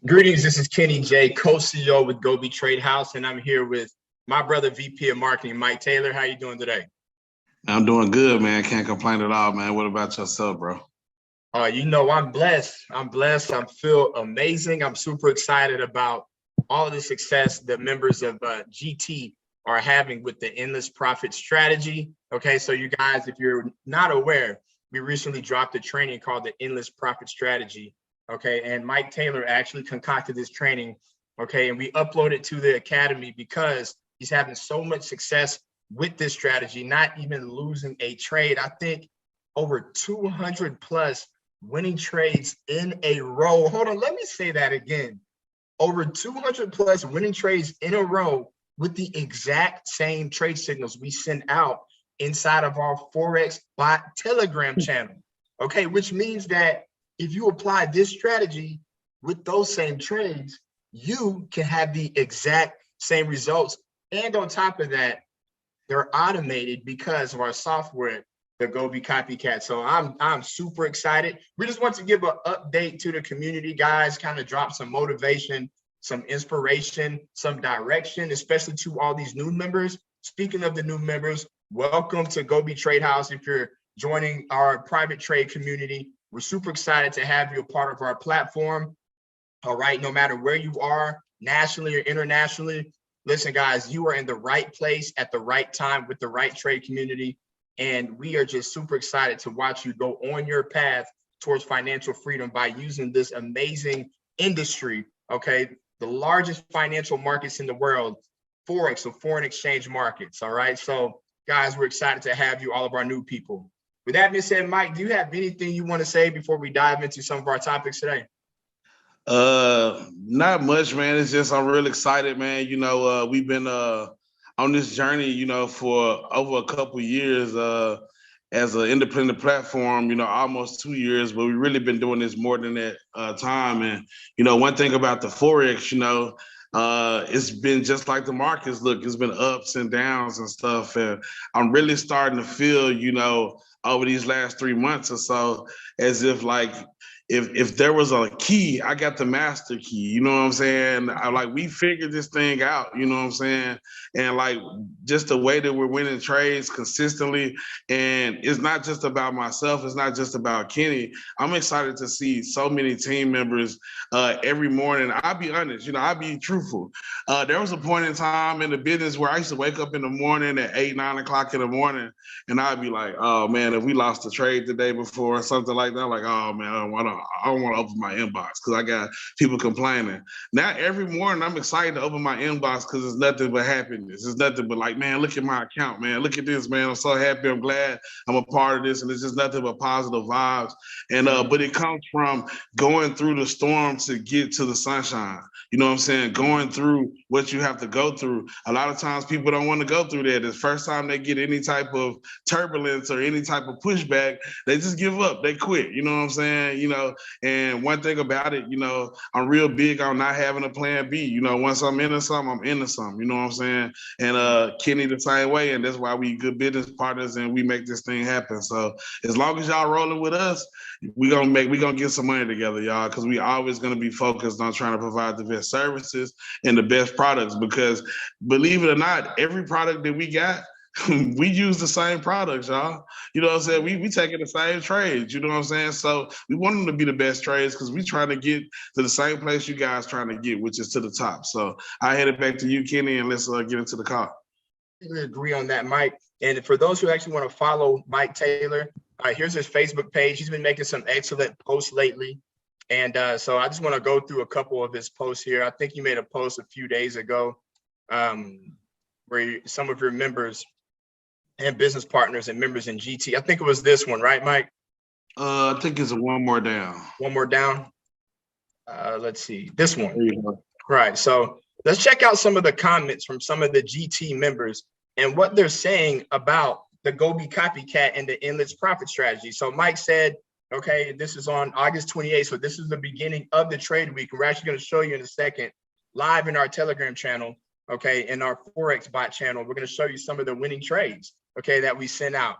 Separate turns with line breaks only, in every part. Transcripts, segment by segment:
Greetings, this is Kenny J, co-CEO with Gobe Trade House, and I'm here with my brother, VP of Marketing, Mike Taylor. How you doing today?
I'm doing good, man. Can't complain at all, man. What about yourself, bro?
I'm blessed. I feel amazing. I'm super excited about all of the success the members of GT are having with the Endless Profit Strategy. Okay, so you guys, if you're not aware, we recently dropped a training called the Endless Profit Strategy. Okay, and Mike Taylor actually concocted this training. Okay, and we uploaded it to the academy because he's having so much success with this strategy, not even losing a trade. I think over 200 plus winning trades in a row. Hold on, let me say that again. Over 200 plus winning trades in a row with the exact same trade signals we send out inside of our Forex bot Telegram channel. Okay, which means that if you apply this strategy with those same trades, you can have the exact same results. And on top of that, they're automated because of our software, the Gobe Copycat. So I'm super excited. We just want to give an update to the community, guys, kind of drop some motivation, some inspiration, some direction, especially to all these new members. Speaking of the new members, welcome to Gobe Trade House. If you're joining our private trade community, we're super excited to have you a part of our platform. All right, no matter where you are, nationally or internationally, listen, guys, you are in the right place at the right time with the right trade community. And we are just super excited to watch you go on your path towards financial freedom by using this amazing industry, okay? The largest financial markets in the world, Forex, so foreign exchange markets, all right? So, guys, we're excited to have you, all of our new people. With that being said, Mike, do you have anything you want to say before we dive into some of our topics today?
Not much, man. It's just I'm real excited, man. We've been on this journey, for over a couple of years as an independent platform, almost 2 years, but we've really been doing this more than that time. And, one thing about the Forex, it's been just like the markets. Look, it's been ups and downs and stuff. And I'm really starting to feel, over these last 3 months or so, as if like, if there was a key, I got the master key, you know what I'm saying? We figured this thing out, you know what I'm saying? And like, just the way that we're winning trades consistently. And it's not just about myself. It's not just about Kenny. I'm excited to see so many team members every morning. I'll be honest, I'll be truthful. There was a point in time in the business where I used to wake up in the morning at 8, 9 o'clock in the morning, and I'd be like, oh man, if we lost a trade the day before or something like that, I'm like, oh man, I don't want to open my inbox because I got people complaining. Now every morning I'm excited to open my inbox because it's nothing but happiness. It's nothing but like, man, look at my account, man. Look at this, man. I'm so happy. I'm glad I'm a part of this, and it's just nothing but positive vibes. And but it comes from going through the storm to get to the sunshine. You know what I'm saying? Going through what you have to go through. A lot of times people don't want to go through that. The first time they get any type of turbulence or any type of pushback, they just give up. They quit. You know what I'm saying? And one thing about it, I'm real big on not having a plan B. Once I'm into something, I'm into something. You know what I'm saying? And Kenny the same way, and that's why we good business partners and we make this thing happen. So as long as y'all rolling with us, we gonna get some money together, y'all, because we always gonna be focused on trying to provide the best services and the best products. Because believe it or not, every product that we got, we use the same products, y'all. You know what I'm saying? We taking the same trades, you know what I'm saying? So we want them to be the best trades because we trying to get to the same place you guys trying to get, which is to the top. So I head it back to you, Kenny, and let's get into the call.
I agree on that, Mike. And for those who actually want to follow Mike Taylor, here's his Facebook page. He's been making some excellent posts lately. And so I just want to go through a couple of his posts here. I think you made a post a few days ago where some of your members and business partners and members in GT, I think it was this one, right, Mike?
I think it's one more down.
One more down. Let's see, this one. Right. So let's check out some of the comments from some of the GT members and what they're saying about the Gobe Copycat and the Endless Profit Strategy. So Mike said, okay, this is on August 28th. So this is the beginning of the trade week. We're actually going to show you in a second live in our Telegram channel, okay, in our Forex bot channel. We're going to show you some of the winning trades, okay, that we sent out.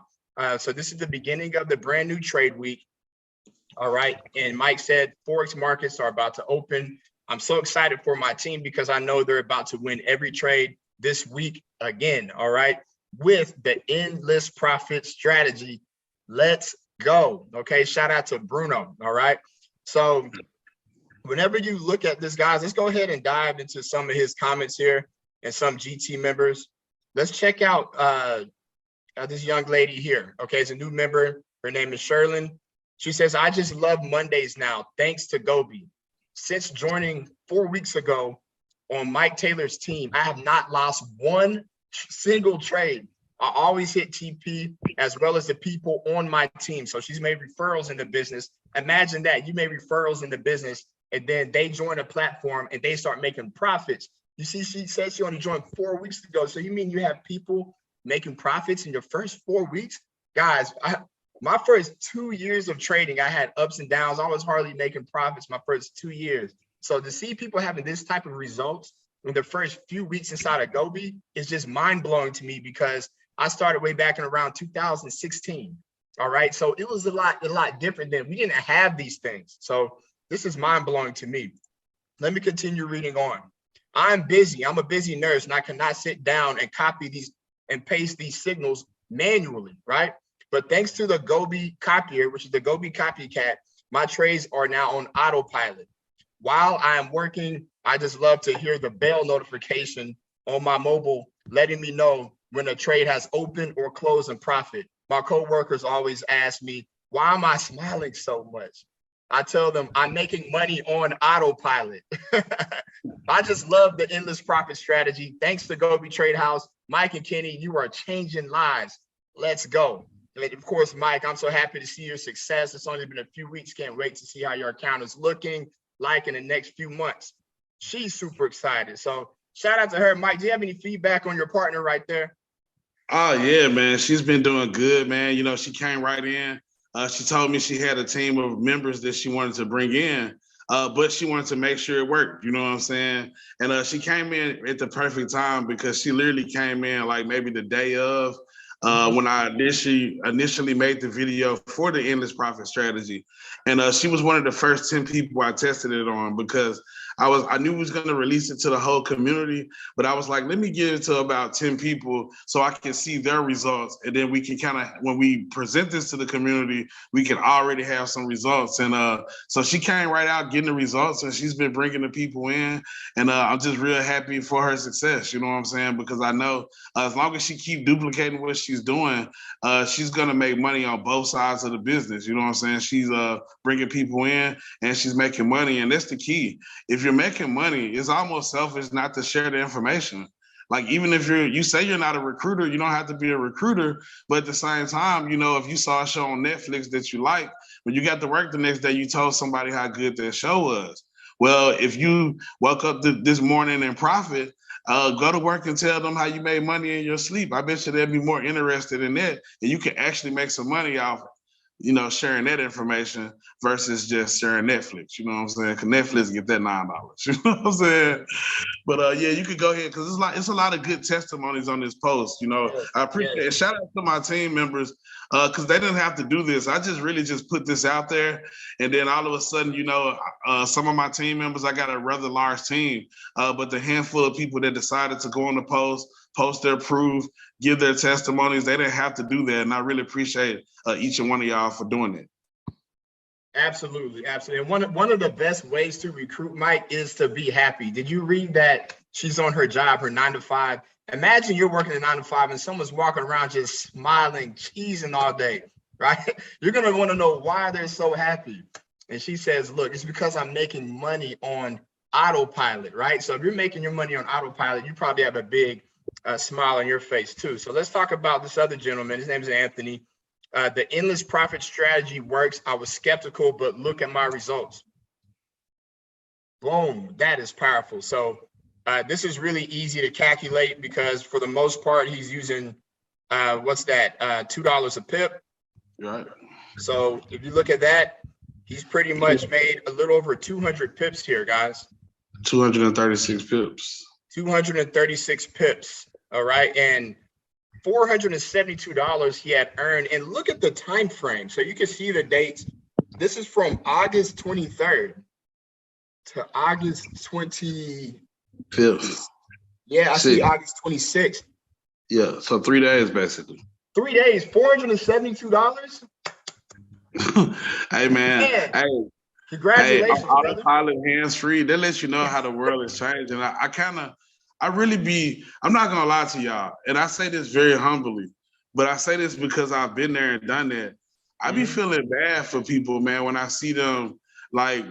So this is the beginning of the brand new trade week. All right. And Mike said Forex markets are about to open I'm so excited for my team because I know they're about to win every trade this week again, all right, with the endless profit strategy. Let's go. Okay, shout out to Bruno, all right? So whenever you look at this, guys, let's go ahead and dive into some of his comments here and some GT members. Let's check out this young lady here. Okay, it's a new member. Her name is Sherlyn. She says, I just love Mondays now, thanks to Gobe. Since joining 4 weeks ago on Mike Taylor's team, I have not lost one single trade. I always hit TP as well as the people on my team. So she's made referrals in the business. Imagine that. You made referrals in the business and then they join a platform and they start making profits. You see, she said she only joined 4 weeks ago. So you mean you have people making profits in your first 4 weeks? Guys, my first 2 years of trading, I had ups and downs. I was hardly making profits my first 2 years. So to see people having this type of results in the first few weeks inside of Gobe is just mind-blowing to me because I started way back in around 2016. All right. So it was a lot different then. We didn't have these things. So this is mind-blowing to me. Let me continue reading on. I'm busy. I'm a busy nurse and I cannot sit down and copy these and paste these signals manually, right? But thanks to the Gobe copier, which is the Gobe copycat, my trades are now on autopilot. While I am working, I just love to hear the bell notification on my mobile, letting me know when a trade has opened or closed in profit. My coworkers always ask me, why am I smiling so much? I tell them I'm making money on autopilot. I just love the endless profit strategy. Thanks to Gobe Trade House, Mike and Kenny, you are changing lives. Let's go. And of course, Mike, I'm so happy to see your success. It's only been a few weeks. Can't wait to see how your account is looking like in the next few months. She's super excited. So shout out to her. Mike, do you have any feedback on your partner right there?
Oh, yeah, man. She's been doing good, man. You know, she came right in. She told me she had a team of members that she wanted to bring in, but she wanted to make sure it worked. You know what I'm saying? And she came in at the perfect time because she literally came in like maybe the day of when I initially made the video for the endless profit strategy. And she was one of the first 10 people I tested it on because I knew we was going to release it to the whole community, but I was like, let me give it to about 10 people so I can see their results. And then we can kind of, when we present this to the community, we can already have some results. And so she came right out getting the results and she's been bringing the people in. And I'm just real happy for her success. You know what I'm saying? Because I know as long as she keep duplicating what she's doing, she's going to make money on both sides of the business. You know what I'm saying? She's bringing people in and she's making money. And that's the key. If you're making money, it's almost selfish not to share the information. Like, even if you say you're not a recruiter, you don't have to be a recruiter. But at the same time, you know, if you saw a show on Netflix that you like, when you got to work the next day, you told somebody how good that show was. Well, if you woke up this morning in profit, go to work and tell them how you made money in your sleep. I bet you they'll be more interested in that. And you can actually make some money off, you know, sharing that information versus just sharing Netflix. You know what I'm saying? Because Netflix get that $9. You know what I'm saying? But yeah, you could go ahead because it's a lot of good testimonies on this post. You know, I appreciate it. Shout out to my team members because they didn't have to do this. I just really just put this out there, and then all of a sudden, you know, some of my team members, I got a rather large team, but the handful of people that decided to go on the post their proof, give their testimonies, they didn't have to do that, and I really appreciate each and one of y'all for doing it.
Absolutely, absolutely. And one of the best ways to recruit, Mike, is to be happy. Did you read that she's on her job, her 9 to 5? Imagine you're working a 9 to 5 and someone's walking around just smiling, cheesing all day, right? You're gonna want to know why they're so happy. And she says, look, it's because I'm making money on autopilot, right? So if you're making your money on autopilot, you probably have a big smile on your face too. So let's talk about this other gentleman. His name is Anthony. The endless profit strategy works. I was skeptical, but look at my results. Boom, that is powerful. So this is really easy to calculate because for the most part, he's using, what's that, $2 a pip.
Right.
So if you look at that, he's pretty much made a little over 200 pips here, guys.
236 pips.
236 pips, all right? And $472 he had earned. And look at the time frame. So you can see the dates. This is from August 23rd. to August 25th.
Yeah,
I see August 26th.
Yeah, so 3 days basically.
3 days, $472.
Hey man, hey,
congratulations, brother.
Autopilot, hands-free, that lets you know how the world is changing. I'm not gonna lie to y'all, and I say this very humbly, but I say this because I've been there and done that. I be feeling bad for people, man, when I see them like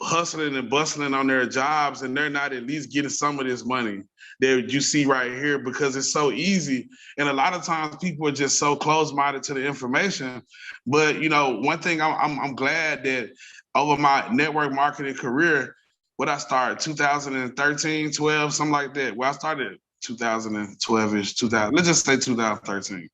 hustling and bustling on their jobs and they're not at least getting some of this money that you see right here, because it's so easy. And a lot of times people are just so close-minded to the information. But you know, one thing I'm glad that over my network marketing career, what I started 2013, 12, something like that. Well, I started 2012-ish, let's just say 2013.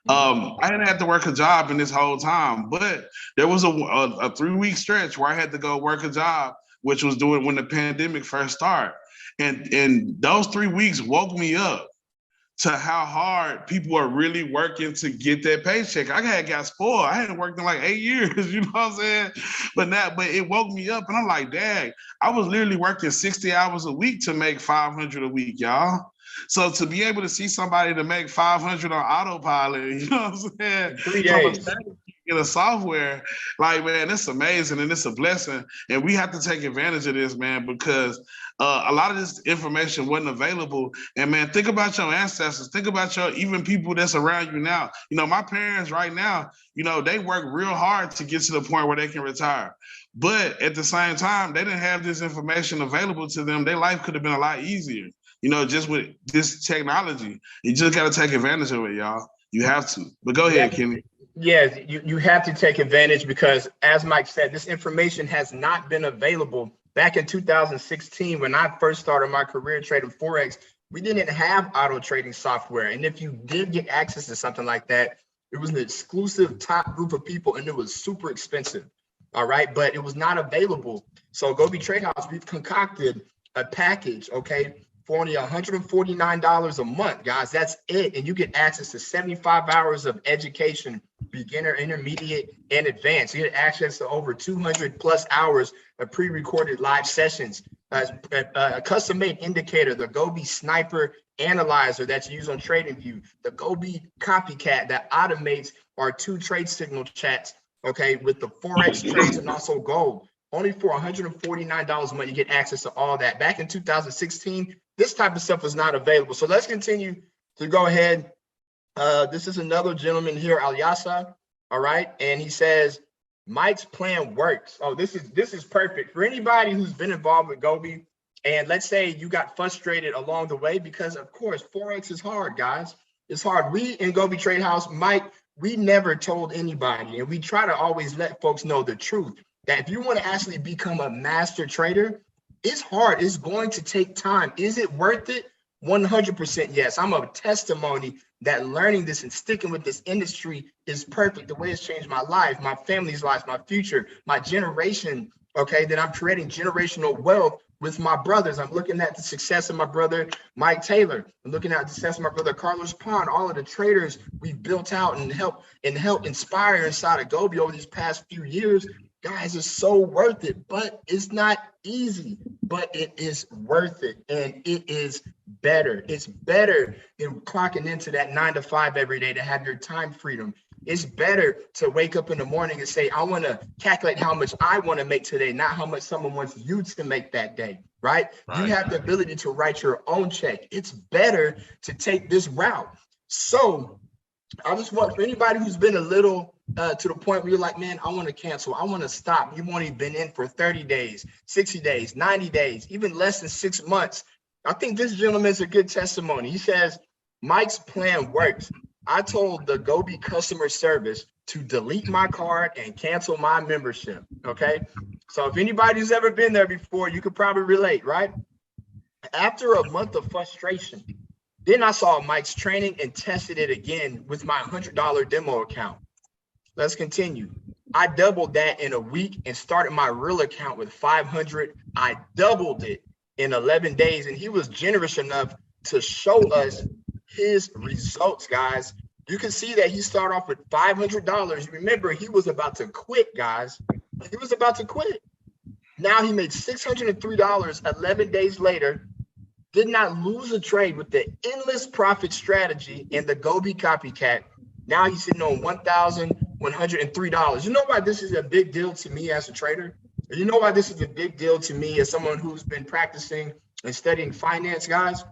I didn't have to work a job in this whole time, but there was a 3-week stretch where I had to go work a job, which was doing when the pandemic first started. And those 3 weeks woke me up to how hard people are really working to get that paycheck. I had got spoiled. I hadn't worked in like 8 years, you know what I'm saying? But it woke me up and I'm like, dang, I was literally working 60 hours a week to make 500 a week, y'all. So to be able to see somebody to make 500 on autopilot, you know what I'm saying?
3 days.
In a software, like, man, it's amazing and it's a blessing. And we have to take advantage of this, man, because a lot of this information wasn't available. And man, think about your ancestors. Think about even people that's around you now. You know, my parents right now, you know, they work real hard to get to the point where they can retire. But at the same time, they didn't have this information available to them. Their life could have been a lot easier, you know, just with this technology. You just got to take advantage of it, y'all. You have to. But go ahead, Kenny.
Yes, you have to take advantage because, as Mike said, this information has not been available. Back in 2016, when I first started my career trading Forex, we didn't have auto trading software. And if you did get access to something like that, it was an exclusive top group of people and it was super expensive. All right, but it was not available. So Gobe Trade House, we've concocted a package, okay, for only $149 a month, guys. That's it. And you get access to 75 hours of education, beginner, intermediate, and advanced. You get access to over 200 plus hours of pre-recorded live sessions, a custom-made indicator, the Gobe Sniper Analyzer that's used on TradingView, the Gobe Copycat that automates our 2 trade signal chats, okay, with the Forex trades and also gold. Only for $149 a month, you get access to all that. Back in 2016, this type of stuff was not available. So let's continue to go ahead. This is another gentleman here, Alyasa, all right? And he says, Mike's plan works. Oh, this is perfect. For anybody who's been involved with Gobe, and let's say you got frustrated along the way, because of course, Forex is hard, guys. It's hard. We in Gobe Trade House, Mike, we never told anybody, and we try to always let folks know the truth, that if you want to actually become a master trader, it's hard. It's going to take time. Is it worth it? 100% yes. I'm a testimony that learning this and sticking with this industry is perfect. The way it's changed my life, my family's life, my future, my generation, okay, that I'm creating generational wealth with my brothers. I'm looking at the success of my brother, Mike Taylor. I'm looking at the success of my brother, Carlos Pond, all of the traders we've built out and help inspire inside of Gobe over these past few years. Guys, it's so worth it, but it's not easy, but it is worth it. And it is better. It's better than clocking into that 9 to 5 every day to have your time freedom. It's better to wake up in the morning and say, I want to calculate how much I want to make today, not how much someone wants you to make that day, right? You have the ability to write your own check. It's better to take this route. So I just want, for anybody who's been a little to the point where you're like, man, I want to cancel, I want to stop. You've only been in for 30 days, 60 days, 90 days, even less than 6 months. I think this gentleman is a good testimony. He says, Mike's plan works. I told the Gobe customer service to delete my card and cancel my membership, okay? So if anybody's ever been there before, you could probably relate, right? After a month of frustration, then I saw Mike's training and tested it again with my $100 demo account. Let's continue. I doubled that in a week and started my real account with 500. I doubled it in 11 days, and he was generous enough to show us his results, guys. You can see that he started off with $500. Remember, he was about to quit, guys. He was about to quit. Now he made $603 11 days later, did not lose a trade with the endless profit strategy and the Gobe copycat. Now he's sitting on $1,103. You know why this is a big deal to me as a trader? You know why this is a big deal to me as someone who's been practicing and studying finance, guys?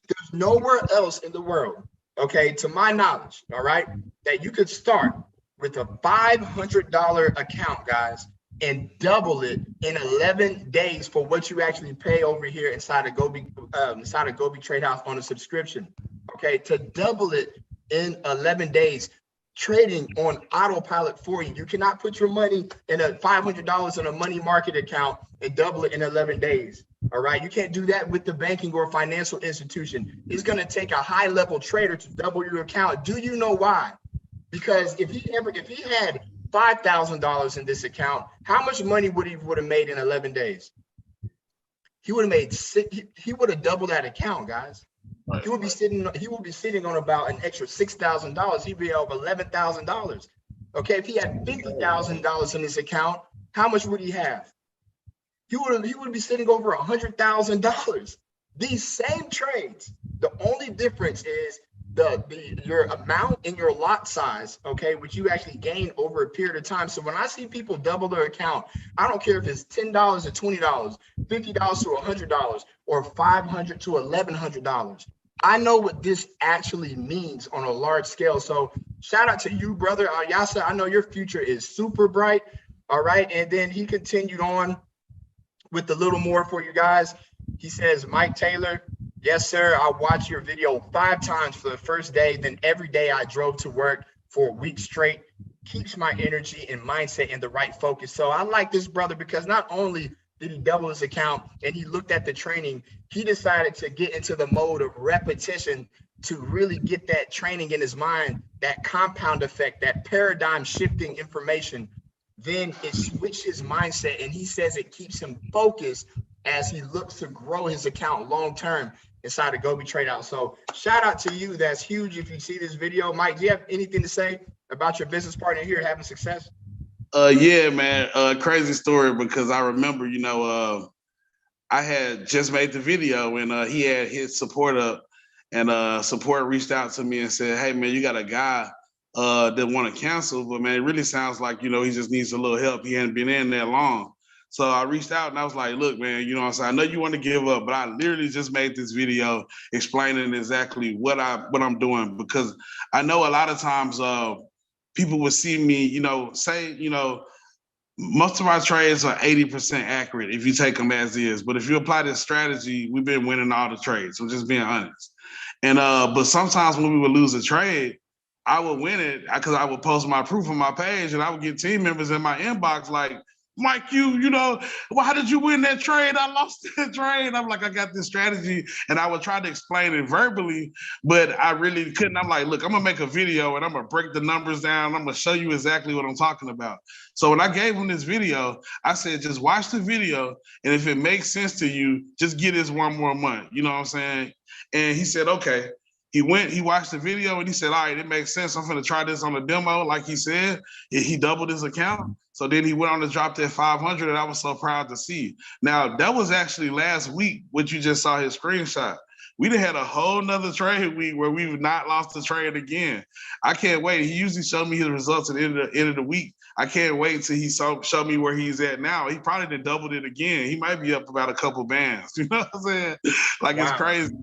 There's nowhere else in the world, okay, to my knowledge, all right, that you could start with a $500 account, guys, and double it in 11 days for what you actually pay over here inside of Gobe Trade House on a subscription. Okay, to double it in 11 days, trading on autopilot for you. You cannot put your money in a $500 in a money market account and double it in 11 days. All right, you can't do that with the banking or financial institution. It's going to take a high level trader to double your account. Do you know why? Because if he had $5,000 in this account, how much money would have made in 11 days? He would have doubled that account, guys. Right. He would be sitting on about an extra $6,000. He'd be over $11,000. Okay, if he had $50,000 in his account, how much would he have? He would be sitting over $100,000. These same trades, the only difference is your amount in your lot size, okay, which you actually gain over a period of time. So when I see people double their account, I don't care if it's $10 to $20, $50 to $100, or $500 to $1,100. I know what this actually means on a large scale. So shout out to you, brother Yasa. I know your future is super bright. All right. And then he continued on with a little more for you guys. He says, Mike Taylor, yes, sir. I watched your video 5 times for the first day. Then every day I drove to work for a week straight. Keeps my energy and mindset in the right focus. So I like this brother because not only did he double his account and he looked at the training, he decided to get into the mode of repetition to really get that training in his mind, that compound effect, that paradigm shifting information. Then it switched his mindset, and he says it keeps him focused as he looks to grow his account long-term inside of Gobe Trade House. So shout out to you. That's huge. If you see this video, Mike, do you have anything to say about your business partner here having success?
Yeah, man. Crazy story, because I remember, I had just made the video and he had his support up, and support reached out to me and said, hey, man, you got a guy that want to cancel, but man, it really sounds like, he just needs a little help. He hadn't been in that long. So I reached out and I was like, look, man, what I'm saying? I know you want to give up, but I literally just made this video explaining exactly what I'm doing, because I know a lot of times people would see me, say, most of our trades are 80% accurate if you take them as is. But if you apply this strategy, we've been winning all the trades. I'm just being honest. And but sometimes when we would lose a trade, I would win it because I would post my proof on my page, and I would get team members in my inbox like, Mike, well, how did you win that trade? I lost that trade. I'm like, I got this strategy, and I would try to explain it verbally, but I really couldn't. I'm like, look, I'm gonna make a video and I'm gonna break the numbers down. I'm gonna show you exactly what I'm talking about. So when I gave him this video, I said, just watch the video, and if it makes sense to you, just get this one more month. You know what I'm saying? And he said, okay. He watched the video, and he said, all right, it makes sense. I'm going to try this on a demo. Like he said, he doubled his account. So then he went on to drop that 500, and I was so proud to see. Now, that was actually last week, what you just saw his screenshot. We done had a whole nother trade week where we've not lost the trade again. I can't wait. He usually showed me his results at the end of the week. I can't wait till he show me where he's at now. He probably done doubled it again. He might be up about a couple bands. You know what I'm saying? Like, wow. It's crazy.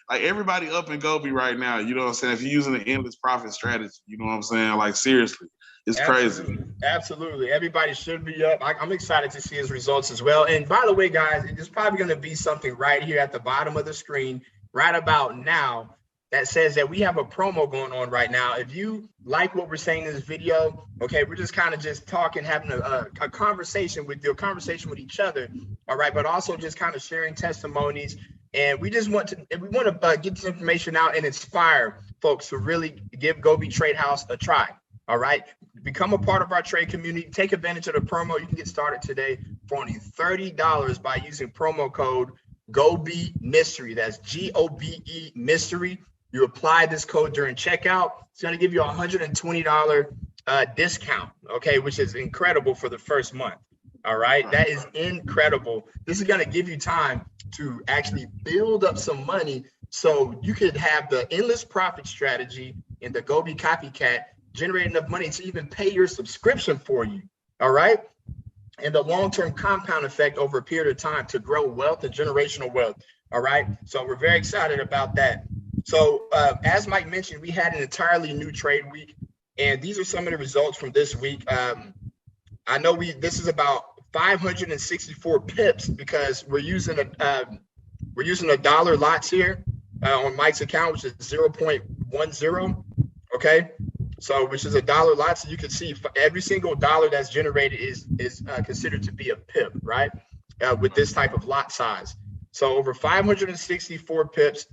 Like, everybody up in Gobe right now, you know what I'm saying? If you're using an endless profit strategy, you know what I'm saying? Like, seriously, it's crazy.
Absolutely. Everybody should be up. I'm excited to see his results as well. And by the way, guys, it's probably going to be something right here at the bottom of the screen right about now that says that we have a promo going on right now. If you like what we're saying in this video, okay, we're just kind of just talking, having a conversation with you, a conversation with each other, all right, but also just kind of sharing testimonies. And we just want to get this information out and inspire folks to really give Gobe Trade House a try. All right. Become a part of our trade community. Take advantage of the promo. You can get started today for only $30 by using promo code Gobe Mystery. That's GOBE Mystery. You apply this code during checkout. It's going to give you a $120 discount. Okay. Which is incredible for the first month. All right, that is incredible. This is going to give you time to actually build up some money so you could have the endless profit strategy and the Gobe copycat generate enough money to even pay your subscription for you. All right. And the long-term compound effect over a period of time to grow wealth and generational wealth. All right. So we're very excited about that. So as Mike mentioned, we had an entirely new trade week, and these are some of the results from this week. I know this is about 564 pips because we're using a dollar lots here on Mike's account, which is 0.10. Okay. So, which is a dollar lot. So you can see every single dollar that's generated is considered to be a pip, right? With this type of lot size. So over 564 pips.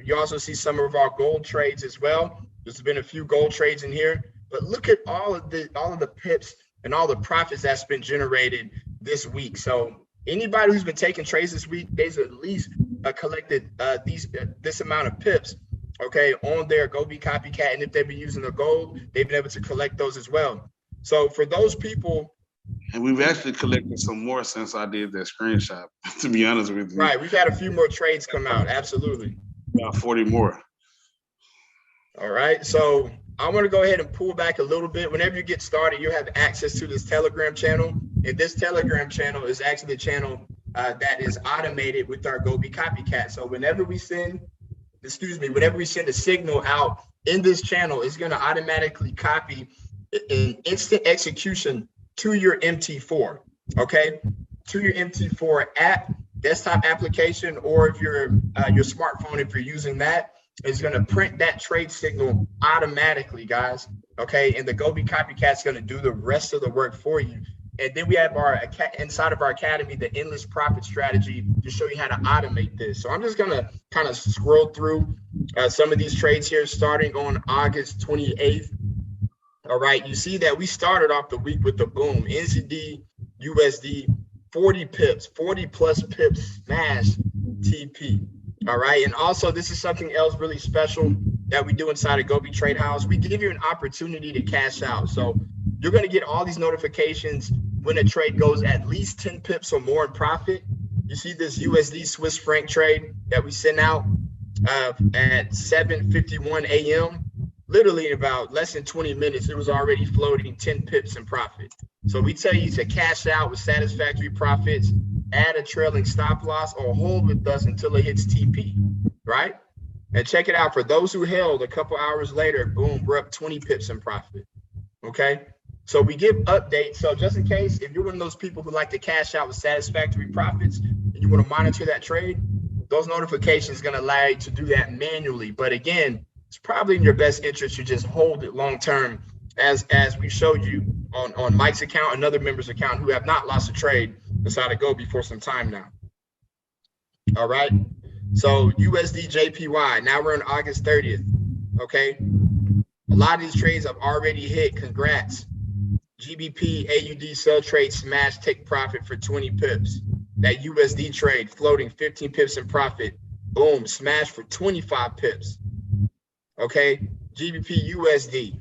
You also see some of our gold trades as well. There's been a few gold trades in here, but look at all of the pips and all the profits that's been generated this week. So anybody who's been taking trades this week, they've at least collected this amount of pips. Okay, on their Gobe copycat, and if they've been using the gold, they've been able to collect those as well. So for those people,
and we've actually collected some more since I did that screenshot. To be honest with you,
right? We've had a few more trades come out. Absolutely,
about 40 more.
All right, so I want to go ahead and pull back a little bit. Whenever you get started, you have access to this Telegram channel, and this Telegram channel is actually the channel that is automated with our Gobe copycat. So whenever we send a signal out in this channel, it's going to automatically copy an instant execution to your MT4, okay? To your MT4 app, desktop application, or if your smartphone, if you're using that, is going to print that trade signal automatically, guys, okay? And the Gobe copycat's going to do the rest of the work for you. And then we have inside of our academy, the endless profit strategy to show you how to automate this. So I'm just going to kind of scroll through some of these trades here, starting on August 28th. All right, you see that we started off the week with the boom, NZD, USD, 40 pips, 40 plus pips, smash TP. All right, and also this is something else really special that we do inside of Gobe Trade House. We give you an opportunity to cash out. So you're going to get all these notifications when a trade goes at least 10 pips or more in profit. You see this USD Swiss franc trade that we sent out at 7:51 a.m. Literally in about less than 20 minutes, it was already floating 10 pips in profit. So we tell you to cash out with satisfactory profits, add a trailing stop loss, or hold with us until it hits TP, right? And check it out. For those who held, a couple hours later, boom, we're up 20 pips in profit, okay? So we give updates. So just in case, if you're one of those people who like to cash out with satisfactory profits and you want to monitor that trade, those notifications are going to allow you to do that manually. But again, it's probably in your best interest to just hold it long term, as we showed you on Mike's account, another member's account who have not lost a trade inside of Gobe for some time now. All right. So USD JPY, now we're on August 30th. Okay. A lot of these trades have already hit. Congrats. GBP AUD sell trade smash, take profit for 20 pips. That USD trade floating 15 pips in profit. Boom, smash for 25 pips. Okay, GBP USD.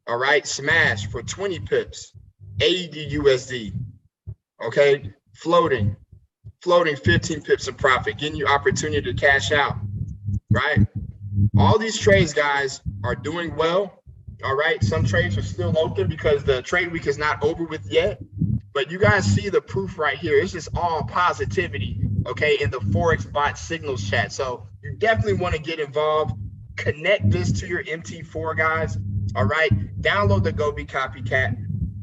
All right, smash for 20 pips. AUD USD. Okay, floating 15 pips in profit, getting you opportunity to cash out. Right? All these trades, guys, are doing well. All right, some trades are still open because the trade week is not over with yet, but you guys see the proof right here. It's just all positivity, okay, in the Forex Bot Signals chat. So you definitely want to get involved. Connect this to your MT4, guys. All right, download the Gobe copycat,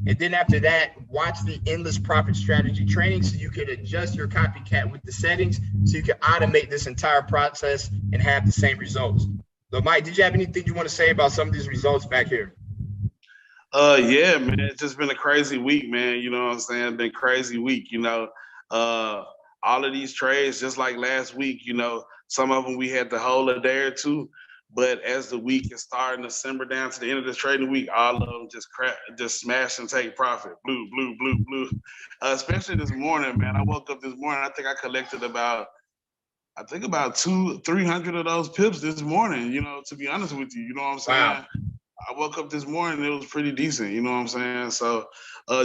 and then after that, watch the endless profit strategy training so you can adjust your copycat with the settings so you can automate this entire process and have the same results. So, Mike, did you have anything you want to say about some of these results back here?
Yeah, man, it's just been a crazy week, man. You know what I'm saying? Been crazy week, you know. All of these trades, just like last week, you know, some of them we had to hold a day or two, but as the week is starting to simmer down to the end of the trading week, all of them just smash and take profit. Blue. Especially this morning, man. I woke up this morning, I think I collected about 200-300 of those pips this morning, you know, to be honest with you, you know what I'm saying?
Wow.
I woke up this morning, it was pretty decent, you know what I'm saying? So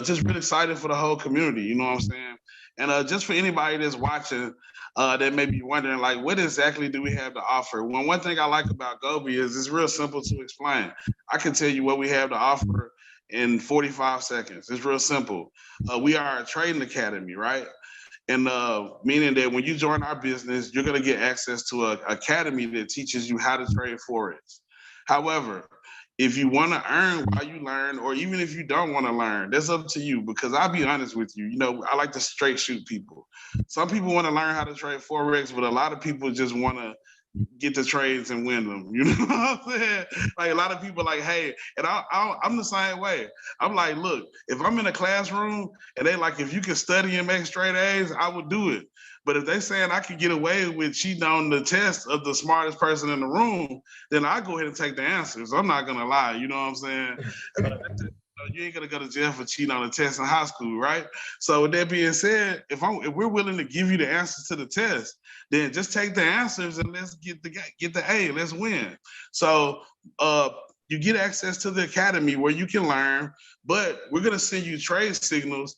just really excited for the whole community, you know what I'm saying? And just for anybody that's watching that may be wondering, like, what exactly do we have to offer? Well, one thing I like about Gobe is it's real simple to explain. I can tell you what we have to offer in 45 seconds. It's real simple. We are a trading academy, right? And meaning that when you join our business, you're going to get access to an academy that teaches you how to trade Forex. However, if you want to earn while you learn, or even if you don't want to learn, that's up to you. Because I'll be honest with you, I like to straight shoot people. Some people want to learn how to trade Forex, but a lot of people just want to get the trades and win them. You know what I'm saying? Like a lot of people like, hey, and I'm the same way. I'm like, look, if I'm in a classroom and they like, if you can study and make straight A's, I would do it. But if they saying I could get away with cheating on the test of the smartest person in the room, then I go ahead and take the answers. I'm not gonna lie, you know what I'm saying? You ain't gonna go to jail for cheating on a test in high school, right? So with that being said, if we're willing to give you the answers to the test, then just take the answers and let's get the A, let's win. So you get access to the academy where you can learn, but we're gonna send you trade signals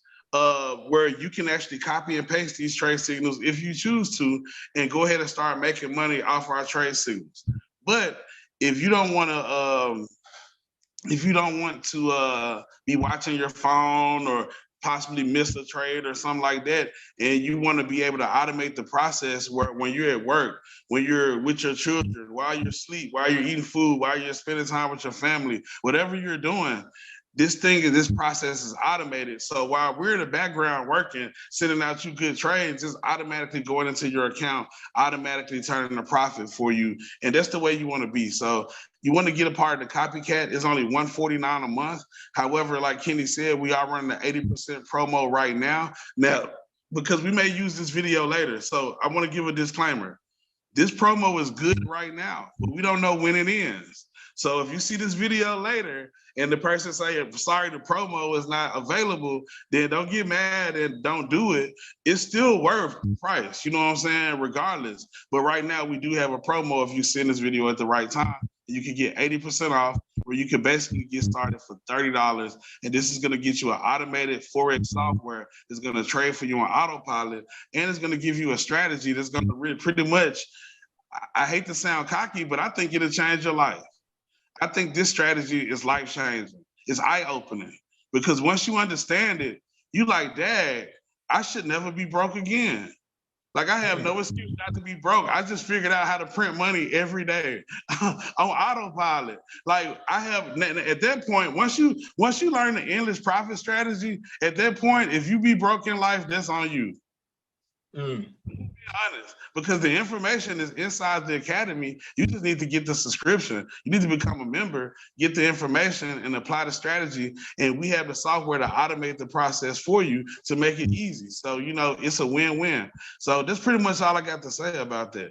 where you can actually copy and paste these trade signals if you choose to, and go ahead and start making money off our trade signals. But if you don't want to be watching your phone or possibly miss a trade or something like that, and you want to be able to automate the process where when you're at work, when you're with your children, while you're asleep, while you're eating food, while you're spending time with your family, whatever you're doing, this process is automated. So while we're in the background working, sending out you good trades, it's automatically going into your account, automatically turning a profit for you. And that's the way you want to be. So you want to get a part of the copycat, it's only $149 a month. However, like Kenny said, we are running the 80% promo right now. Now, because we may use this video later. So I want to give a disclaimer. This promo is good right now, but we don't know when it ends. So if you see this video later and the person say, sorry, the promo is not available, then don't get mad and don't do it. It's still worth the price, you know what I'm saying, regardless. But right now we do have a promo if you send this video at the right time. You can get 80% off, where you can basically get started for $30. And this is gonna get you an automated Forex software that's gonna trade for you on autopilot, and it's gonna give you a strategy that's gonna really pretty much, I hate to sound cocky, but I think it'll change your life. I think this strategy is life-changing. It's eye-opening, because once you understand it, you like, Dad, I should never be broke again. Like, I have no excuse not to be broke. I just figured out how to print money every day on autopilot. Like, I have, at that point, once you learn the endless profit strategy, at that point, if you be broke in life, that's on you. Be honest, because the information is inside the academy. You just need to get the subscription. You need to become a member, get the information, and apply the strategy. And we have the software to automate the process for you to make it easy. So, it's a win-win. So that's pretty much all I got to say about that.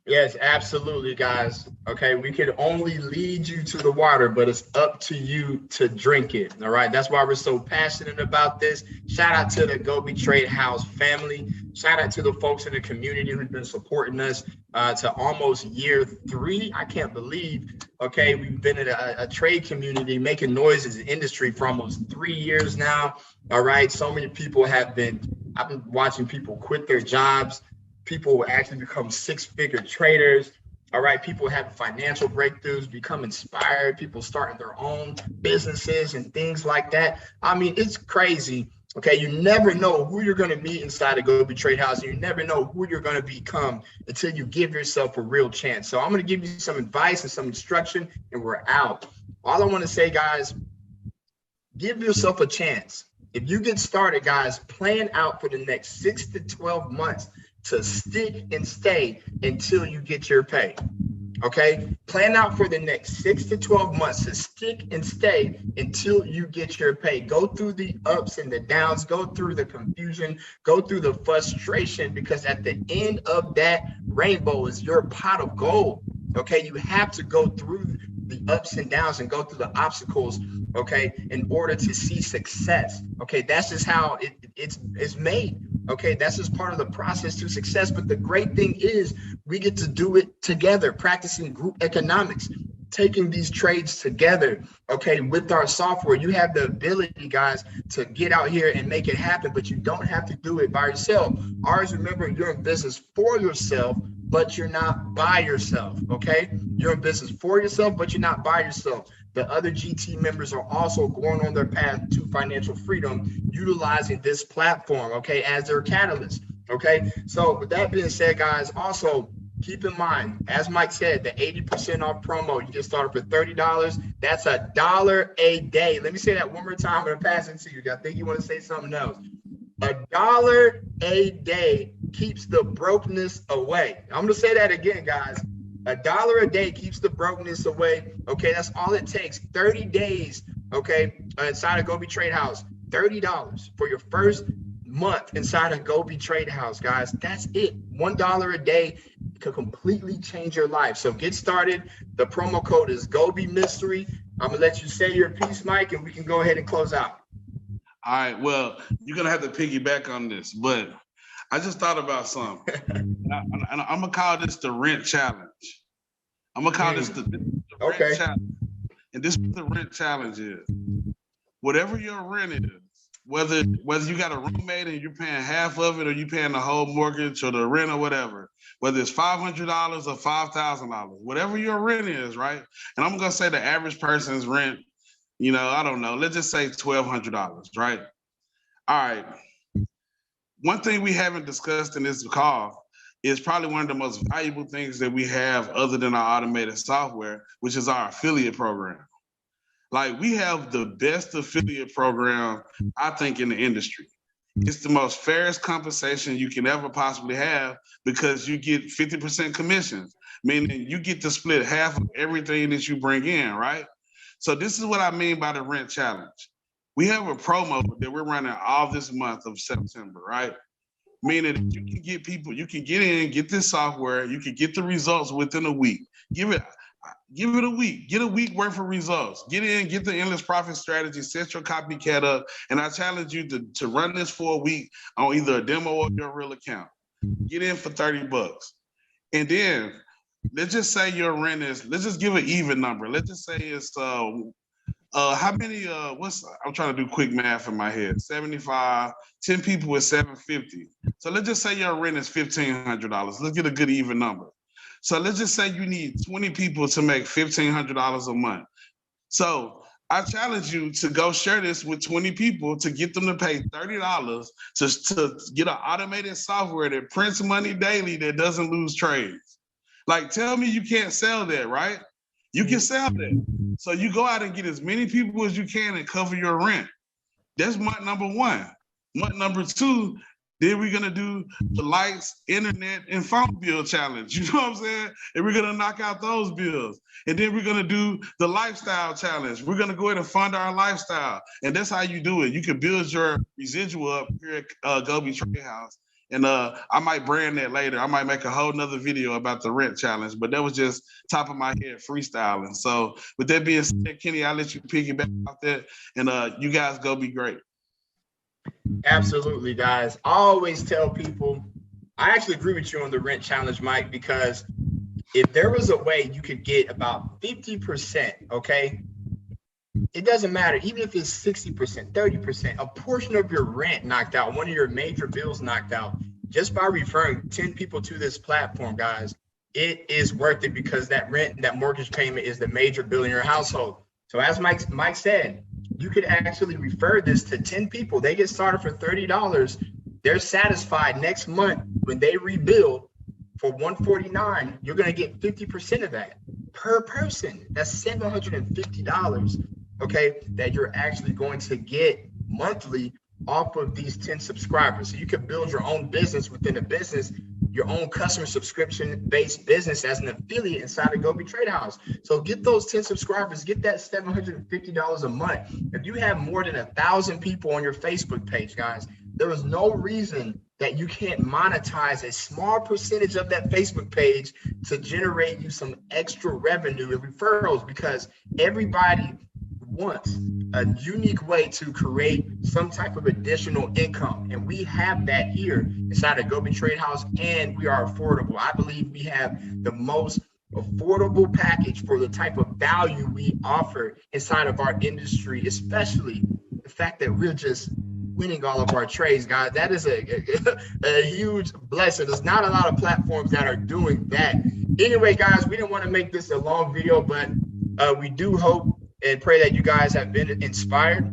Yes, absolutely, guys. Okay, we can only lead you to the water, but it's up to you to drink it. All right, that's why we're so passionate about this. Shout out to the Gobe Trade House family. Shout out to the folks in the community who've been supporting us to almost year 3. I can't believe, okay, we've been in a trade community making noise as an industry for almost 3 years now. All right, so many people I've been watching people quit their jobs. People actually become 6-figure traders. All right, people have financial breakthroughs, become inspired, people starting their own businesses and things like that. I mean, it's crazy. Okay, you never know who you're going to meet inside a Gobe Trade House, and you never know who you're going to become until you give yourself a real chance. So I'm going to give you some advice and some instruction, and we're out. All I want to say, guys, give yourself a chance. If you get started, guys, plan out for the next 6 to 12 months to stick and stay until you get your pay. Okay, plan out for the next 6 to 12 months to stick and stay until you get your pay. Go through the ups and the downs, go through the confusion, go through the frustration, because at the end of that rainbow is your pot of gold. Okay, you have to go through the ups and downs and go through the obstacles, okay, in order to see success. Okay, that's just how it's made. Okay, that's just part of the process to success. But the great thing is we get to do it together, practicing group economics taking these trades together, okay, with our software. You have the ability, guys, to get out here and make it happen, but you don't have to do it by yourself. Always remember, you're in business for yourself, but you're not by yourself, okay? You're in business for yourself, but you're not by yourself. The other GT members are also going on their path to financial freedom, utilizing this platform, okay, as their catalyst, okay? So with that being said, guys, also keep in mind, as Mike said, the 80% off promo, you get started for $30. That's $1 a day. Let me say that one more time. I'm going to pass it to you. I think you want to say something else. $1 a day keeps the brokenness away. I'm going to say that again, guys. $1 a day keeps the brokenness away. Okay, that's all it takes. 30 days, okay, inside of Gobe Trade House. $30 for your first month inside of Gobe Trade House, guys. That's it. $1 a day could completely change your life. So get started. The promo code is Gobe Mystery. I'm going to let you say your piece, Mike, and we can go ahead and close out.
All right. Well, you're going to have to piggyback on this, but I just thought about something. and I'm going to call this the rent challenge. I'm going to call this the rent challenge. And this is what the rent challenge is. Whatever your rent is, whether you got a roommate and you're paying half of it, or you paying the whole mortgage or the rent or whatever, whether it's $500 or $5,000, whatever your rent is, right? And I'm going to say the average person's rent, you know, I don't know, let's just say $1,200, right? All right. One thing we haven't discussed in this call is probably one of the most valuable things that we have other than our automated software, which is our affiliate program. Like, we have the best affiliate program, I think, in the industry. It's the most fairest compensation you can ever possibly have, because you get 50% commissions, meaning you get to split half of everything that you bring in, right? So this is what I mean by the rent challenge. We have a promo that we're running all this month of September, right? Meaning you can get people, you can get in, get this software, you can get the results within a week. Give it a week. Get a week worth of results. Get in, get the endless profit strategy, set your copycat up, and I challenge you to run this for a week on either a demo or your real account. Get in for $30. And then let's just say your rent is, let's just give an even number. Let's just say it's how many I'm trying to do quick math in my head. 75, 10 people is $750. So let's just say your rent is $1,500. Let's get a good even number. So let's just say you need 20 people to make $1,500 a month. So I challenge you to go share this with 20 people to get them to pay $30 to get an automated software that prints money daily that doesn't lose trades. Like, tell me you can't sell that, right? You can sell that. So you go out and get as many people as you can and cover your rent. That's month number one. Month number two, then we're gonna do the lights, internet, and phone bill challenge. You know what I'm saying? And we're gonna knock out those bills. And then we're gonna do the lifestyle challenge. We're gonna go ahead and fund our lifestyle. And that's how you do it. You can build your residual up here at Gobe Trade House. And I might brand that later. I might make a whole nother video about the rent challenge, but that was just top of my head freestyling. So with that being said, Kenny, I'll let you piggyback off that, and you guys go be great.
Absolutely, guys. I always tell people, I actually agree with you on the rent challenge, Mike, because if there was a way you could get about 50%, okay, it doesn't matter, even if it's 60%, 30%, a portion of your rent knocked out, one of your major bills knocked out, just by referring 10 people to this platform, guys, it is worth it, because that rent, that mortgage payment is the major bill in your household. So as Mike said, you could actually refer this to 10 people. They get started for $30. They're satisfied next month when they rebuild for $149. You're going to get 50% of that per person. That's $750. Okay, that you're actually going to get monthly off of these 10 subscribers. So you can build your own business within a business, your own customer subscription-based business as an affiliate inside of Gobe Trade House. So get those 10 subscribers, get that $750 a month. If you have more than 1,000 people on your Facebook page, guys, there is no reason that you can't monetize a small percentage of that Facebook page to generate you some extra revenue and referrals, because everybody wants a unique way to create some type of additional income. And we have that here inside of Gobe Trade House, and we are affordable. I believe we have the most affordable package for the type of value we offer inside of our industry, especially the fact that we're just winning all of our trades, guys. That is a huge blessing. There's not a lot of platforms that are doing that. Anyway, guys, we didn't want to make this a long video, but we do hope and pray that you guys have been inspired.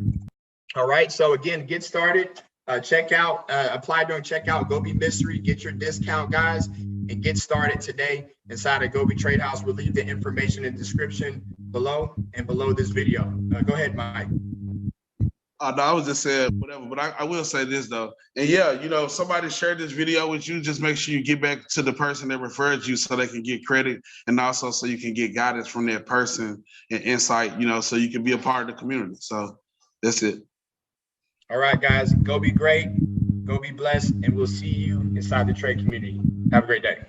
All right, so again, get started. Check out, apply during checkout, Gobe Mystery, get your discount, guys, and get started today inside of Gobe Trade House. We'll leave the information in the description below and below this video. Go ahead, Mike.
No, I was just saying whatever, but I will say this though. And yeah, you know, if somebody shared this video with you, just make sure you get back to the person that referred you so they can get credit, and also so you can get guidance from that person and insight, you know, so you can be a part of the community. So that's it.
All right, guys, go be great, go be blessed, and we'll see you inside the trade community. Have a great day.